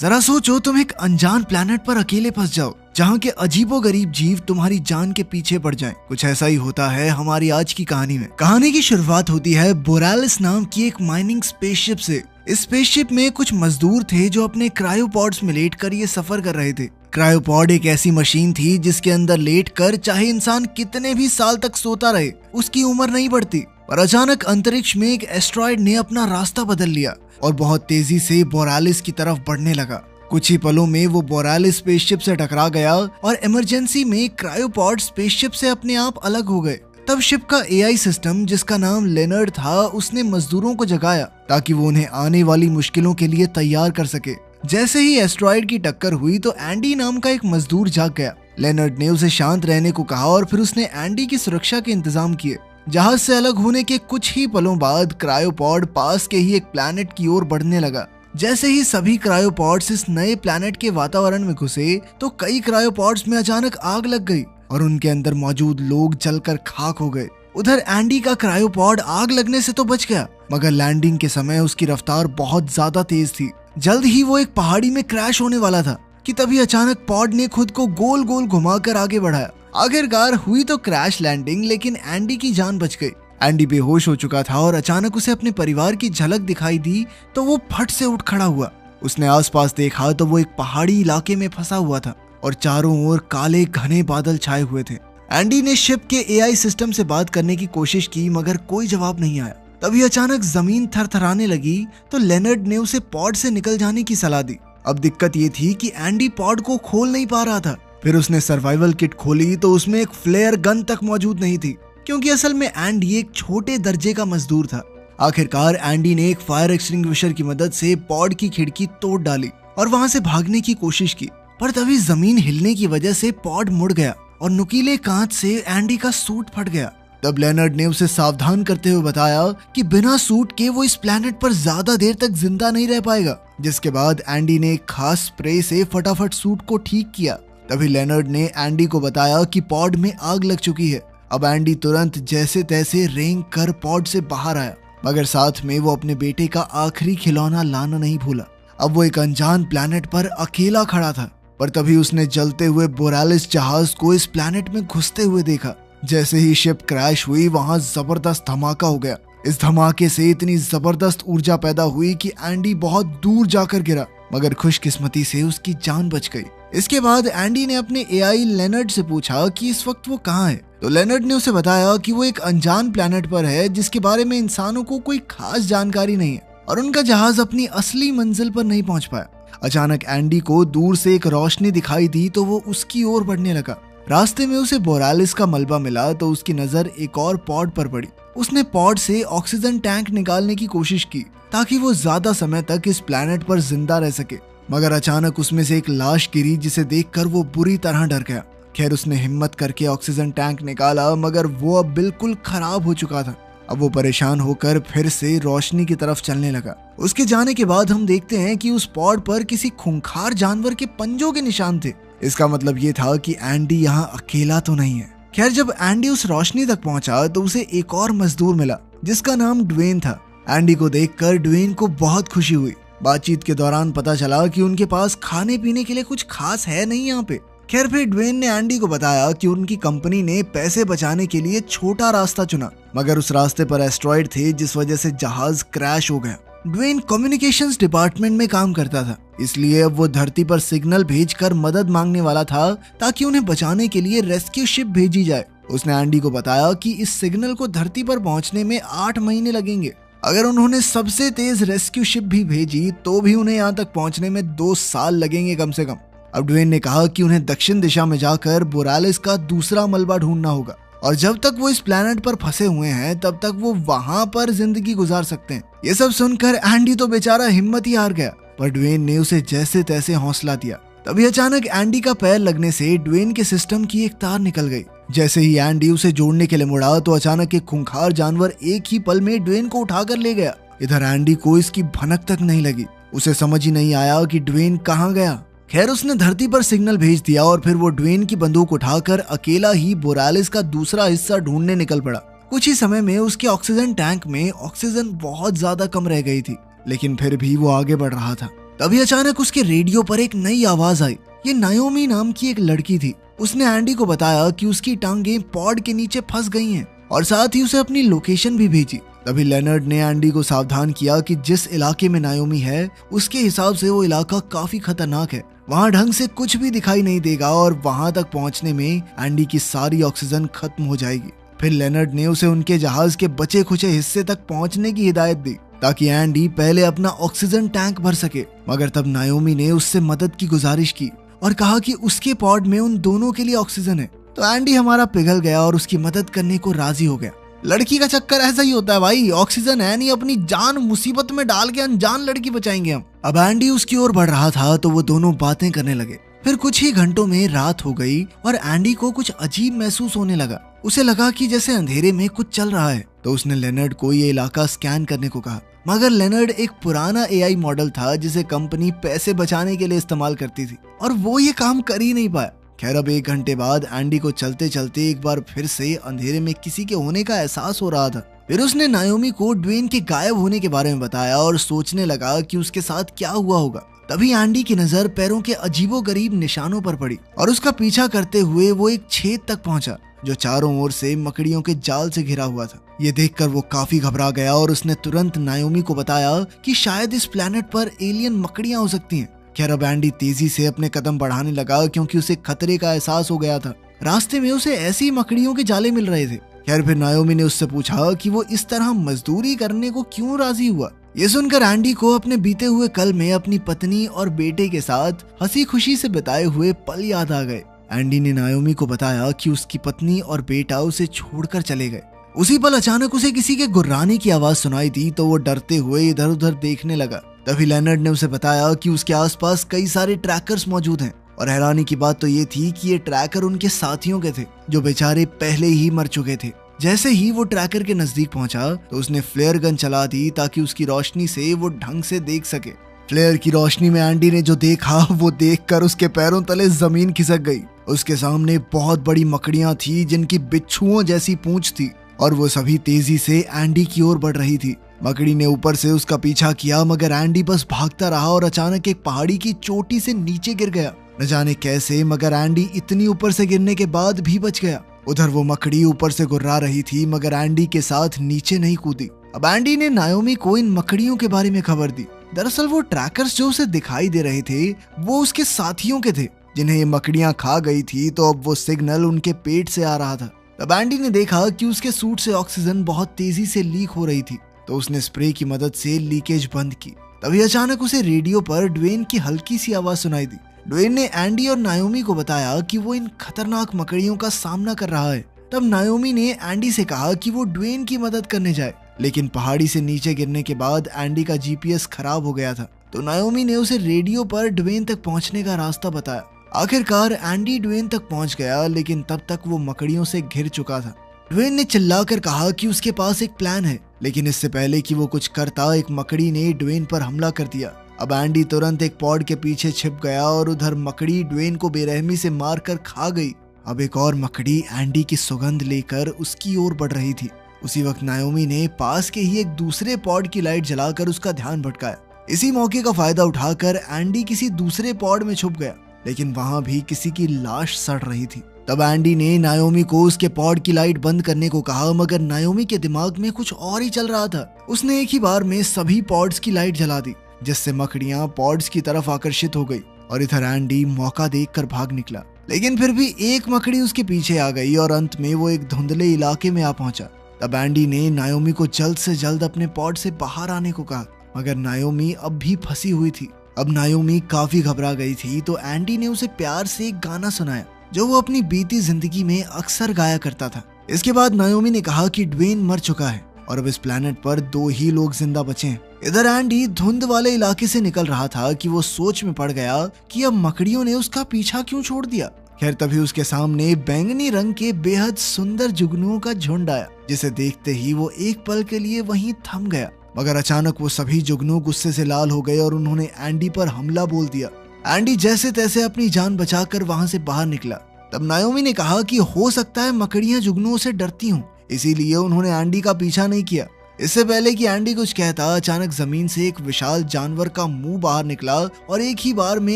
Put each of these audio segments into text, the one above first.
जरा सोचो, तुम एक अनजान प्लेनेट पर अकेले फंस जाओ जहाँ के अजीबोगरीब जीव तुम्हारी जान के पीछे पड़ जाएं। कुछ ऐसा ही होता है हमारी आज की कहानी में। कहानी की शुरुआत होती है बोरालिस नाम की एक माइनिंग स्पेसशिप से। इस स्पेसशिप में कुछ मजदूर थे जो अपने क्रायोपॉड्स में लेटकर ये सफर कर रहे थे। क्रायोपॉड एक ऐसी मशीन थी जिसके अंदर लेटकर चाहे इंसान कितने भी साल तक सोता रहे, उसकी उम्र नहीं बढ़ती। पर अचानक अंतरिक्ष में एक एस्ट्रॉयड ने अपना रास्ता बदल लिया और बहुत तेजी से बोरालिस की तरफ बढ़ने लगा। कुछ ही पलों में वो बोरालिस स्पेसशिप से टकरा गया और इमरजेंसी में क्रायोपॉड स्पेसशिप से अपने आप अलग हो गए। तब शिप का एआई सिस्टम, जिसका नाम लेनर्ड था, उसने मजदूरों को जगाया ताकि वो उन्हें आने वाली मुश्किलों के लिए तैयार कर सके। जैसे ही एस्ट्रॉयड की टक्कर हुई तो एंडी नाम का एक मजदूर जाग गया। लेनर्ड ने उसे शांत रहने को कहा और फिर उसने एंडी की सुरक्षा के इंतजाम किए। जहाज से अलग होने के कुछ ही पलों बाद क्रायोपॉड पास के ही एक प्लैनेट की ओर बढ़ने लगा। जैसे ही सभी क्रायोपॉड्स इस नए प्लैनेट के वातावरण में घुसे तो कई क्रायोपॉड्स में अचानक आग लग गई और उनके अंदर मौजूद लोग जलकर खाक हो गए। उधर एंडी का क्रायोपॉड आग लगने से तो बच गया, मगर लैंडिंग के समय उसकी रफ्तार बहुत ज्यादा तेज थी। जल्द ही वो एक पहाड़ी में क्रैश होने वाला था कि तभी अचानक पॉड ने खुद को गोल गोल घुमाकर आगे बढ़ाया। आखिरकार हुई तो क्रैश लैंडिंग, लेकिन एंडी की जान बच गई। एंडी बेहोश हो चुका था और अचानक उसे अपने परिवार की झलक दिखाई दी तो वो फट से उठ खड़ा हुआ। उसने आसपास देखा तो वो एक पहाड़ी इलाके में फंसा हुआ था और चारों ओर काले घने बादल छाए हुए थे। एंडी ने शिप के एआई सिस्टम से बात करने की कोशिश की, मगर कोई जवाब नहीं आया। तभी अचानक जमीन थरथराने लगी तो लेनर्ड ने उसे पॉड से निकल जाने की सलाह दी। अब दिक्कत ये थी कि एंडी पॉड को खोल नहीं पा रहा था। फिर उसने सर्वाइवल किट खोली तो उसमें एक फ्लेयर गन तक मौजूद नहीं थी, क्योंकि असल में एंडी एक छोटे दर्जे का मजदूर था। आखिरकार एंडी ने एक फायर एक्सटिंग्विशर की मदद से पॉड की खिड़की तोड़ डाली और वहां से भागने की कोशिश की, पर तभी जमीन हिलने की वजह से पॉड मुड़ गया और नुकीले कांच से एंडी का सूट फट गया। तब लेनर्ड ने उसे सावधान करते हुए बताया कि बिना सूट के वो इस प्लेनेट पर ज्यादा देर तक जिंदा नहीं रह पाएगा। जिसके बाद एंडी ने एक खास स्प्रे से फटाफट सूट को ठीक किया। तभी लेनर्ड ने एंडी को बताया कि पॉड में आग लग चुकी है। अब एंडी तुरंत जैसे तैसे रेंग कर पॉड से बाहर आया, मगर साथ में वो अपने बेटे का आखिरी खिलौना लाना नहीं भूला। अब वो एक अनजान प्लेनेट पर अकेला खड़ा था, पर तभी उसने जलते हुए बोरालिस जहाज को इस प्लेनेट में घुसते हुए देखा। जैसे ही शिप क्रैश हुई वहां जबरदस्त धमाका हो गया। इस धमाके से इतनी जबरदस्त ऊर्जा पैदा हुई कि एंडी बहुत दूर जाकर गिरा, मगर खुशकिस्मती से उसकी जान बच गई। इसके बाद एंडी ने अपने एआई लेनर्ड से पूछा कि इस वक्त वो कहाँ है। तो लेनर्ड ने उसे बताया कि वो एक अनजान प्लेनेट पर है जिसके बारे में इंसानों को कोई खास जानकारी नहीं है और उनका जहाज अपनी असली मंजिल पर नहीं पहुंच पाया। अचानक एंडी को दूर से एक रोशनी दिखाई दी तो वो उसकी ओर बढ़ने लगा। रास्ते में उसे बोरालिस का मलबा मिला तो उसकी नजर एक और पॉड पर पड़ी। उसने पॉड से ऑक्सीजन टैंक निकालने की कोशिश की ताकि वो ज्यादा समय तक इस प्लेनेट पर जिंदा रह सके, मगर अचानक उसमें से एक लाश गिरी जिसे देखकर वो बुरी तरह डर गया। खैर उसने हिम्मत करके ऑक्सीजन टैंक निकाला, मगर वो अब बिल्कुल खराब हो चुका था। अब वो परेशान होकर फिर से रोशनी की तरफ चलने लगा। उसके जाने के बाद हम देखते हैं कि उस पॉड पर किसी खूंखार जानवर के पंजों के निशान थे। इसका मतलब ये था कि एंडी यहाँ अकेला तो नहीं है। खैर जब एंडी उस रोशनी तक पहुंचा तो उसे एक और मजदूर मिला जिसका नाम ड्वेन था। एंडी को देखकर ड्वेन को बहुत खुशी हुई। बातचीत के दौरान पता चला कि उनके पास खाने पीने के लिए कुछ खास है नहीं यहाँ पे। खैर फिर ड्वेन ने एंडी को बताया कि उनकी कंपनी ने पैसे बचाने के लिए छोटा रास्ता चुना, मगर उस रास्ते पर एस्ट्रॉयड थे जिस वजह से जहाज क्रैश हो गया। ड्वेन कम्युनिकेशंस डिपार्टमेंट में काम करता था, इसलिए अब वो धरती पर सिग्नल भेजकर मदद मांगने वाला था ताकि उन्हें बचाने के लिए रेस्क्यू शिप भेजी जाए। उसने एंडी को बताया कि इस सिग्नल को धरती पर पहुंचने में 8 महीने लगेंगे। अगर उन्होंने सबसे तेज रेस्क्यू शिप भी भेजी तो भी उन्हें यहाँ तक पहुंचने में 2 साल लगेंगे कम से कम। अब ड्वेन ने कहा कि उन्हें दक्षिण दिशा में जाकर बोरालिस का दूसरा मलबा ढूंढना होगा और जब तक वो इस प्लेनेट पर फंसे हुए हैं तब तक वो वहां पर जिंदगी गुजार सकते हैं। ये सब सुनकर एंडी तो बेचारा हिम्मत ही हार गया, पर ड्वेन ने उसे जैसे तैसे हौसला दिया। तभी अचानक एंडी का पैर लगने से ड्वेन के सिस्टम की एक तार निकल गई। जैसे ही एंडी उसे जोड़ने के लिए मुड़ा तो अचानक एक खूंखार जानवर एक ही पल में ड्वेन को उठाकर ले गया। इधर एंडी को इसकी भनक तक नहीं लगी। उसे समझ ही नहीं आया कि ड्वेन कहाँ गया। खैर उसने धरती पर सिग्नल भेज दिया और फिर वो ड्वेन की बंदूक उठाकर अकेला ही बोरालिस का दूसरा हिस्सा ढूंढने निकल पड़ा। कुछ ही समय में उसके ऑक्सीजन टैंक में ऑक्सीजन बहुत ज्यादा कम रह गई थी, लेकिन फिर भी वो आगे बढ़ रहा था। तभी अचानक उसके रेडियो पर एक नई आवाज आई। ये नायोमी नाम की एक लड़की थी। उसने एंडी को बताया कि उसकी टांगें पॉड के नीचे फंस गई हैं और साथ ही उसे अपनी लोकेशन भी भेजी। तभी लेनर्ड ने एंडी को सावधान किया कि जिस इलाके में नायोमी है उसके हिसाब से वो इलाका काफी खतरनाक है। वहाँ ढंग से कुछ भी दिखाई नहीं देगा और वहाँ तक पहुँचने में एंडी की सारी ऑक्सीजन खत्म हो जाएगी। फिर लेनर्ड ने उसे उनके जहाज के बचे खुचे हिस्से तक पहुँचने की हिदायत दी ताकि एंडी पहले अपना ऑक्सीजन टैंक भर सके। मगर तब नायोमी ने उससे मदद की गुजारिश की और कहा कि उसके पॉड में उन दोनों के लिए ऑक्सीजन है। तो एंडी हमारा पिघल गया और उसकी मदद करने को राजी हो गया। लड़की का चक्कर ऐसा ही होता है भाई, ऑक्सीजन है नहीं, अपनी जान मुसीबत में डाल के अनजान लड़की बचाएंगे हम। अब एंडी उसकी ओर बढ़ रहा था तो वो दोनों बातें करने लगे। फिर कुछ ही घंटों में रात हो गई और एंडी को कुछ अजीब महसूस होने लगा। उसे लगा कि जैसे अंधेरे में कुछ चल रहा है। तो उसने लेनर्ड को ये इलाका स्कैन करने को कहा। मगर लेनर्ड एक पुराना एआई मॉडल था जिसे कंपनी पैसे बचाने के लिए इस्तेमाल करती थी और वो ये काम कर ही नहीं पाया। खैर अब 1 घंटे बाद एंडी को चलते चलते एक बार फिर से अंधेरे में किसी के होने का एहसास हो रहा था। फिर उसने नायोमी को ड्वेन के गायब होने के बारे में बताया और सोचने लगा कि उसके साथ क्या हुआ होगा। तभी एंडी की नजर पैरों के अजीबोगरीब निशानों पर पड़ी और उसका पीछा करते हुए वो एक छेद तक पहुंचा जो चारों ओर से मकड़ियों के जाल से घिरा हुआ था। ये देखकर वो काफी घबरा गया और उसने तुरंत नायोमी को बताया कि शायद इस प्लेनेट पर एलियन मकड़ियां हो सकती हैं। खैर अब एंडी तेजी से अपने कदम बढ़ाने लगा क्योंकि उसे खतरे का एहसास हो गया था। रास्ते में उसे ऐसी मकड़ियों के जाले मिल रहे थे। खैर फिर नायोमी ने उससे पूछा कि वो इस तरह मजदूरी करने को क्यों राजी हुआ। ये सुनकर एंडी को अपने बीते हुए कल में अपनी पत्नी और बेटे के साथ हंसी खुशी से बिताए हुए पल याद आ गए। एंडी ने नायोमी को बताया कि उसकी पत्नी और बेटा उसे छोड़कर चले गए। उसी पल अचानक उसे किसी के गुर्राने की आवाज सुनाई दी तो वो डरते हुए इधर उधर देखने लगा। तभी लेनर्ड ने उसे बताया कि उसके आसपास कई सारे ट्रैकर्स मौजूद हैं और हैरानी की बात तो ये थी कि ये ट्रैकर उनके साथियों के थे जो बेचारे पहले ही मर चुके थे। जैसे ही वो ट्रैकर के नजदीक पहुंचा तो उसने फ्लेयर गन चला दी ताकि उसकी रोशनी से वो ढंग से देख सके। फ्लेयर की रोशनी में एंडी ने जो देखा वो देखकर उसके पैरों तले जमीन खिसक गई। उसके सामने बहुत बड़ी मकड़ियां थी जिनकी बिच्छुओं जैसी पूंछ थी और वो सभी तेजी से एंडी की ओर बढ़ रही थी। मकड़ी ने ऊपर से उसका पीछा किया मगर एंडी बस भागता रहा और अचानक एक पहाड़ी की चोटी से नीचे गिर गया। न जाने कैसे मगर एंडी इतनी ऊपर से गिरने के बाद भी बच गया। उधर वो मकड़ी ऊपर से गुर्रा रही थी मगर एंडी के साथ नीचे नहीं कूदी। अब एंडी ने नायोमी को इन मकड़ियों के बारे में खबर दी। दरअसल वो ट्रैकर्स जो उसे दिखाई दे रहे थे वो उसके साथियों के थे जिन्हें ये मकड़ियां खा गई थी। तो अब वो सिग्नल उनके पेट से आ रहा था। तब एंडी ने देखा कि उसके सूट से ऑक्सीजन बहुत तेजी से लीक हो रही थी तो उसने स्प्रे की मदद से लीकेज बंद की। तभी अचानक उसे रेडियो पर ड्वेन की हल्की सी आवाज सुनाई दी। ड्वेन ने एंडी और नायोमी को बताया कि वो इन खतरनाक मकड़ियों का सामना कर रहा है। तब नायोमी ने एंडी से कहा कि वो ड्वेन की मदद करने जाए लेकिन पहाड़ी से नीचे गिरने के बाद एंडी का जीपीएस खराब हो गया था। तो नायोमी ने उसे रेडियो पर ड्वेन तक पहुंचने का रास्ता बताया। आखिरकार एंडी ड्वेन तक पहुंच गया लेकिन तब तक वो मकड़ियों से घिर चुका था। ड्वेन ने चिल्लाकर कहा कि उसके पास एक प्लान है लेकिन इससे पहले कि वो कुछ करता एक मकड़ी ने ड्वेन पर हमला कर दिया। अब एंडी तुरंत एक पॉड के पीछे छिप गया और उधर मकड़ी ड्वेन को बेरहमी से मारकर खा गई। अब एक और मकड़ी एंडी की सुगंध लेकर उसकी ओर बढ़ रही थी। उसी वक्त नायोमी ने पास के ही एक दूसरे पॉड की लाइट जलाकर उसका ध्यान भटकाया। इसी मौके का फायदा उठाकर एंडी किसी दूसरे पॉड में छुप गया लेकिन वहां भी किसी की लाश सड़ रही थी। तब एंडी ने नायोमी को उसके पॉड की लाइट बंद करने को कहा मगर नायोमी के दिमाग में कुछ और ही चल रहा था। उसने एक ही बार में सभी पॉड्स की लाइट जला दी जिससे मकड़ियां पॉड्स की तरफ आकर्षित हो गई और इधर एंडी मौका देखकर भाग निकला। लेकिन फिर भी एक मकड़ी उसके पीछे आ गई और अंत में वो एक धुंधले इलाके में आ पहुंचा। तब एंडी ने नायोमी को जल्द से जल्द अपने पॉड से बाहर आने को कहा मगर नायोमी अब भी फंसी हुई थी। अब नायोमी काफी घबरा गई थी तो एंडी ने उसे प्यार से एक गाना सुनाया जो वो अपनी बीती जिंदगी में अक्सर गाया करता था। इसके बाद नायोमी ने कहा कि ड्वेन मर चुका है और अब इस प्लेनेट पर 2 ही लोग जिंदा बचे हैं। इधर एंडी धुंध वाले इलाके से निकल रहा था कि वो सोच में पड़ गया कि अब मकड़ियों ने उसका पीछा क्यों छोड़ दिया। खैर तभी उसके सामने बैंगनी रंग के बेहद सुंदर जुगनुओं का झुंड आया जिसे देखते ही वो एक पल के लिए वहीं थम गया। मगर अचानक वो सभी जुगनू गुस्से से लाल हो गए और उन्होंने एंडी पर हमला बोल दिया। एंडी जैसे तैसे अपनी जान बचाकर वहां से बाहर निकला। तब नायोमी ने कहा कि हो सकता है मकड़ियां जुगनुओं से डरती हों, इसीलिए उन्होंने एंडी का पीछा नहीं किया। इससे पहले कि एंडी कुछ कहता, अचानक जमीन से एक विशाल जानवर का मुंह बाहर निकला और एक ही बार में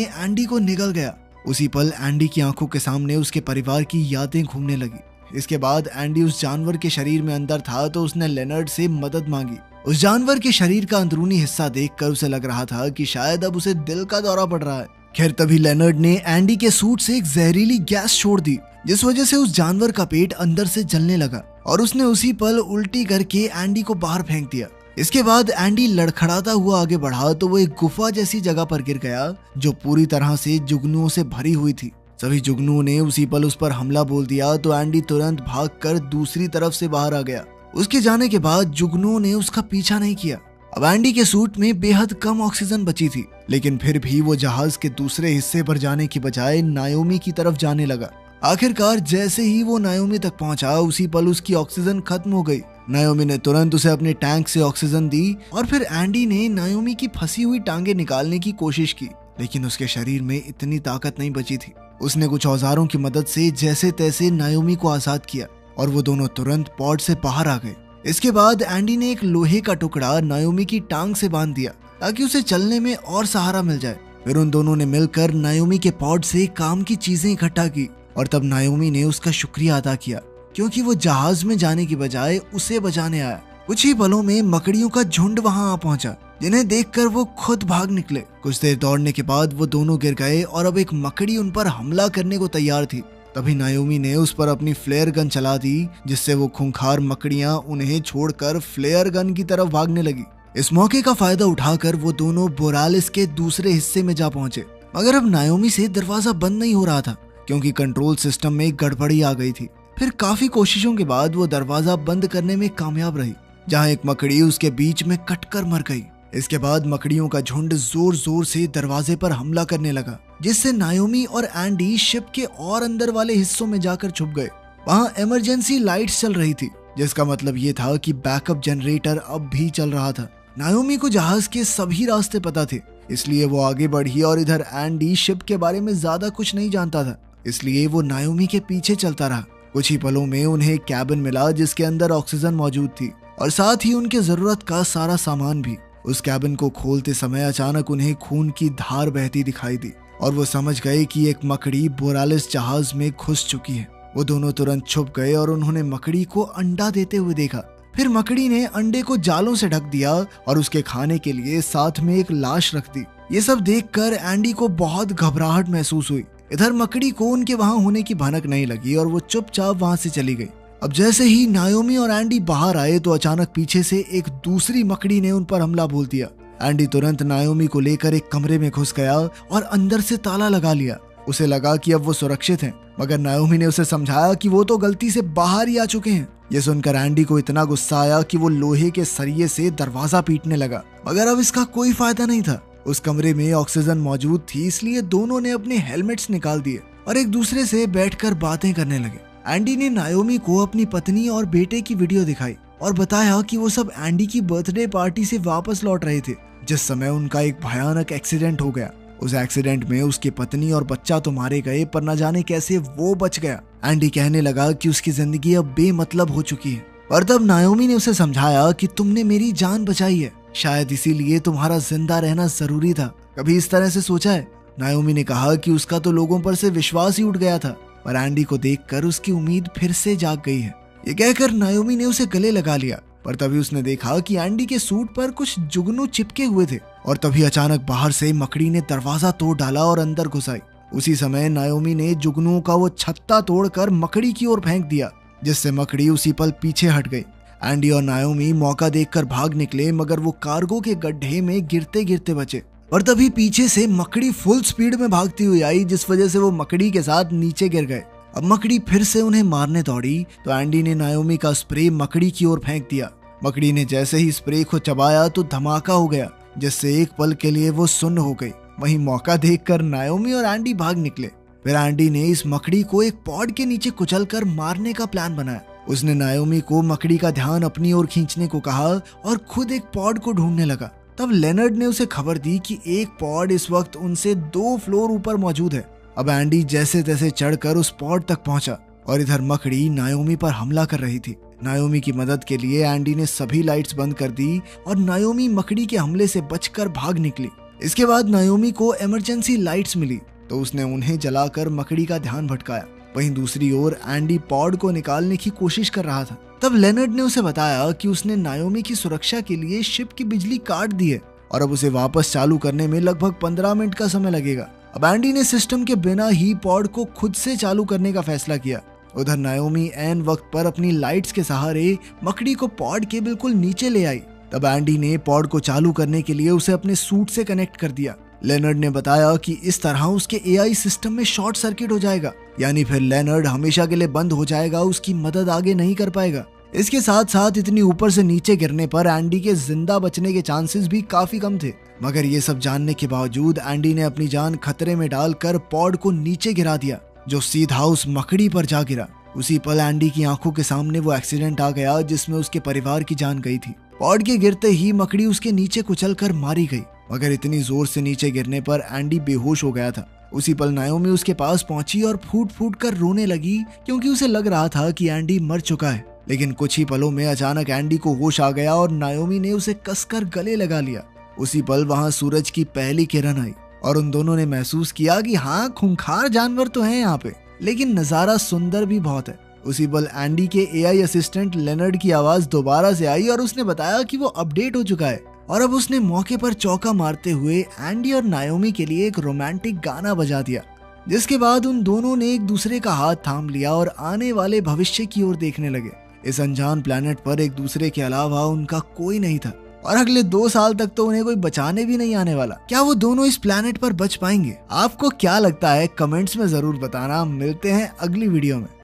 एंडी को निगल गया। उसी पल एंडी की आंखों के सामने उसके परिवार की यादें घूमने लगी। इसके बाद एंडी उस जानवर के शरीर में अंदर था तो उसने लेनर्ड से मदद मांगी। उस जानवर के शरीर का अंदरूनी हिस्सा देखकर उसे लग रहा था कि शायद अब उसे दिल का दौरा पड़ रहा है। खैर तभी लेनर्ड ने एंडी के सूट से एक जहरीली गैस छोड़ दी, जिस वजह से उस जानवर का पेट अंदर से जलने लगा और उसने उसी पल उल्टी करके एंडी को बाहर फेंक दिया। इसके बाद एंडी लड़खड़ाता हुआ आगे बढ़ा तो वो एक गुफा जैसी जगह पर गिर गया जो पूरी तरह से जुगनुओं से भरी हुई थी। सभी जुगनुओं ने उसी पल उस पर हमला बोल दिया तो एंडी तुरंत भागकर दूसरी तरफ से बाहर आ गया। उसके जाने के बाद जुगनुओं ने उसका पीछा नहीं किया। अब एंडी के सूट में बेहद कम ऑक्सीजन बची थी, लेकिन फिर भी वो जहाज के दूसरे हिस्से पर जाने की बजाय नायोमी की तरफ जाने लगा। आखिरकार जैसे ही वो नायोमी तक पहुंचा उसी पल उसकी ऑक्सीजन खत्म हो गई। नायोमी ने तुरंत उसे अपने टैंक से ऑक्सीजन दी और फिर एंडी ने नायोमी की फंसी हुई टांगे निकालने की कोशिश की, लेकिन उसके शरीर में इतनी ताकत नहीं बची थी। उसने कुछ औजारों की मदद से जैसे तैसे नायोमी को आजाद किया और वो दोनों तुरंत पॉड से बाहर आ गए। इसके बाद एंडी ने एक लोहे का टुकड़ा नायोमी की टांग से बांध दिया ताकि उसे चलने में और सहारा मिल जाए। फिर उन दोनों ने मिलकर नायोमी के पॉड से काम की चीजें इकट्ठा की और तब नायोमी ने उसका शुक्रिया अदा किया क्योंकि वो जहाज में जाने की बजाय उसे बचाने आया। कुछ ही पलों में मकड़ियों का झुंड वहां आ पहुंचा, जिन्हें देखकर वो खुद भाग निकले। कुछ देर दौड़ने के बाद वो दोनों गिर गए और अब एक मकड़ी उन पर हमला करने को तैयार थी। तभी नायोमी ने उस पर अपनी फ्लेयर गन चला दी, जिससे वो खूंखार मकड़ियां उन्हें छोड़कर फ्लेयर गन की तरफ भागने लगी। इस मौके का फायदा उठाकर वो दोनों बोरालिस के दूसरे हिस्से में जा पहुंचे, मगर अब नायोमी से दरवाजा बंद नहीं हो रहा था क्योंकि कंट्रोल सिस्टम में गड़बड़ी आ गई थी। फिर काफी कोशिशों के बाद वो दरवाजा बंद करने में कामयाब रही, जहां एक मकड़ी उसके बीच में कटकर मर गई। इसके बाद मकड़ियों का झुंड जोर जोर से दरवाजे पर हमला करने लगा, जिससे नायोमी और एंडी शिप के और अंदर वाले हिस्सों में जाकर छुप गए। वहां इमरजेंसी लाइट्स चल रही थी, जिसका मतलब ये था कि बैकअप जनरेटर अब भी चल रहा था। नायोमी को जहाज के सभी रास्ते पता थे, इसलिए वो आगे बढ़ी और इधर एंडी शिप के बारे में ज्यादा कुछ नहीं जानता था, इसलिए वो नायोमी के पीछे चलता रहा। कुछ ही पलों में उन्हें एक कैबिन मिला जिसके अंदर ऑक्सीजन मौजूद थी और साथ ही उनके जरूरत का सारा सामान भी। उस कैबिन को खोलते समय अचानक उन्हें खून की धार बहती दिखाई दी और वो समझ गए कि एक मकड़ी बोरालिस जहाज में घुस चुकी है। वो दोनों तुरंत छुप गए और उन्होंने मकड़ी को अंडा देते हुए देखा। फिर मकड़ी ने अंडे को जालों से ढक दिया और उसके खाने के लिए साथ में एक लाश रख दी। ये सब देखकर एंडी को बहुत घबराहट महसूस हुई। इधर मकड़ी को उनके वहां होने की भनक नहीं लगी और वो चुपचाप वहां से चली गई। अब जैसे ही नायोमी और एंडी बाहर आए तो अचानक पीछे से एक दूसरी मकड़ी ने उन पर हमला बोल दिया। एंडी तुरंत नायोमी को लेकर एक कमरे में घुस गया और अंदर से ताला लगा लिया। उसे लगा कि अब वो सुरक्षित हैं, मगर नायोमी ने उसे समझाया कि वो तो गलती से बाहर ही आ चुके हैं। ये सुनकर एंडी को इतना गुस्सा आया कि वो लोहे के सरिये से दरवाजा पीटने लगा, मगर अब इसका कोई फायदा नहीं था। उस कमरे में ऑक्सीजन मौजूद थी, इसलिए दोनों ने अपने हेलमेट्स निकाल दिए और एक दूसरे से बैठकर बातें करने लगे। एंडी ने नायोमी को अपनी पत्नी और बेटे की वीडियो दिखाई और बताया कि वो सब एंडी की बर्थडे पार्टी से वापस लौट रहे थे, जिस समय उनका एक भयानक एक्सीडेंट हो गया। उस एक्सीडेंट में उसकी पत्नी और बच्चा तो मारे गए, पर न जाने कैसे वो बच गया। एंडी कहने लगा कि उसकी जिंदगी अब बेमतलब हो चुकी है, पर तब नायोमी ने उसे समझाया कि तुमने मेरी जान बचाई है, शायद इसीलिए तुम्हारा जिंदा रहना जरूरी था। कभी इस तरह से सोचा है? नायोमी ने कहा कि उसका तो लोगों पर से विश्वास ही उठ गया था, पर एंडी को देखकर उसकी उम्मीद फिर से जाग गई है। ये कहकर नायोमी ने उसे गले लगा लिया, पर तभी उसने देखा कि एंडी के सूट पर कुछ जुगनू चिपके हुए थे और तभी अचानक बाहर से मकड़ी ने दरवाजा तोड़ डाला और अंदर घुस आई। उसी समय नायोमी ने जुगनुओं का वो छत्ता तोड़कर मकड़ी की ओर फेंक दिया, जिससे मकड़ी उसी पल पीछे हट गई। एंडी और नायोमी मौका देखकर भाग निकले, मगर वो कार्गो के गड्ढे में गिरते गिरते बचे। और तभी पीछे से मकड़ी फुल स्पीड में भागती हुई आई, जिस वजह से वो मकड़ी के साथ नीचे गिर गए। अब मकड़ी फिर से उन्हें मारने दौड़ी तो एंडी ने नायोमी का स्प्रे मकड़ी की ओर फेंक दिया। मकड़ी ने जैसे ही स्प्रे को चबाया तो धमाका हो गया, जिससे एक पल के लिए वो सुन्न हो गई। वहीं मौका देखकर नायोमी और एंडी भाग निकले। फिर एंडी ने इस मकड़ी को एक पॉड के नीचे कुचलकर मारने का प्लान बनाया। उसने नायोमी को मकड़ी का ध्यान अपनी ओर खींचने को कहा और खुद एक पॉड को ढूंढने लगा। तब लेनर्ड ने उसे खबर दी कि एक पॉड इस वक्त उनसे 2 फ्लोर ऊपर मौजूद है। अब एंडी जैसे तैसे चढ़कर उस पॉड तक पहुंचा और इधर मकड़ी नायोमी पर हमला कर रही थी। नायोमी की मदद के लिए एंडी ने सभी लाइट्स बंद कर दी और नायोमी मकड़ी के हमले से बचकर भाग निकली। इसके बाद नायोमी को इमरजेंसी लाइट्स मिली तो उसने उन्हें जलाकर मकड़ी का ध्यान भटकाया। वहीं दूसरी ओर एंडी पॉड को निकालने की कोशिश कर रहा था। तब लेनर्ड ने उसे बताया कि उसने नायोमी की सुरक्षा के लिए शिप की बिजली काट दी है और अब उसे वापस चालू करने में लगभग 15 मिनट का समय लगेगा। अब एंडी ने सिस्टम के बिना ही पॉड को खुद से चालू करने का फैसला किया। उधर नायोमी ऐन वक्त पर अपनी लाइट्स के सहारे मकड़ी को पॉड के बिल्कुल नीचे ले आई। तब एंडी ने पॉड को चालू करने के लिए उसे अपने सूट से कनेक्ट कर दिया। लेनर्ड ने बताया कि इस तरह उसके एआई सिस्टम में शॉर्ट सर्किट हो जाएगा, यानी फिर लेनर्ड हमेशा के लिए बंद हो जाएगा, उसकी मदद आगे नहीं कर पाएगा। इसके साथ साथ इतनी ऊपर से नीचे गिरने पर एंडी के जिंदा बचने के चांसेस भी काफी कम थे। मगर ये सब जानने के बावजूद एंडी ने अपनी जान खतरे में डालकर पॉड को नीचे गिरा दिया, जो सीधा उस मकड़ी पर जा गिरा। उसी पल एंडी की आंखों के सामने वो एक्सीडेंट आ गया जिसमें उसके परिवार की जान गई थी। पॉड के गिरते ही मकड़ी उसके नीचे कुचलकर मारी गई, मगर इतनी जोर से नीचे गिरने पर एंडी बेहोश हो गया था। उसी पल नायोमी उसके पास पहुंची और फूट फूट कर रोने लगी क्योंकि उसे लग रहा था कि एंडी मर चुका है। लेकिन कुछ ही पलों में अचानक एंडी को होश आ गया और नायोमी ने उसे कसकर गले लगा लिया। उसी पल वहां सूरज की पहली किरण आई और उन दोनों ने महसूस किया कि हाँ, खूंखार जानवर तो हैं यहाँ पे, लेकिन नजारा सुंदर भी बहुत है। उसी पल एंडी के एआई असिस्टेंट लेनर्ड की आवाज दोबारा से आई और उसने बताया कि वो अपडेट हो चुका है और अब उसने मौके पर चौका मारते हुए एंडी और नायोमी के लिए एक रोमांटिक गाना बजा दिया, जिसके बाद उन दोनों ने एक दूसरे का हाथ थाम लिया और आने वाले भविष्य की ओर देखने लगे। इस अनजान प्लेनेट पर एक दूसरे के अलावा उनका कोई नहीं था और अगले 2 साल तक तो उन्हें कोई बचाने भी नहीं आने वाला। क्या वो दोनों इस प्लेनेट पर बच पाएंगे? आपको क्या लगता है? कमेंट्स में जरूर बताना। मिलते हैं अगली वीडियो में।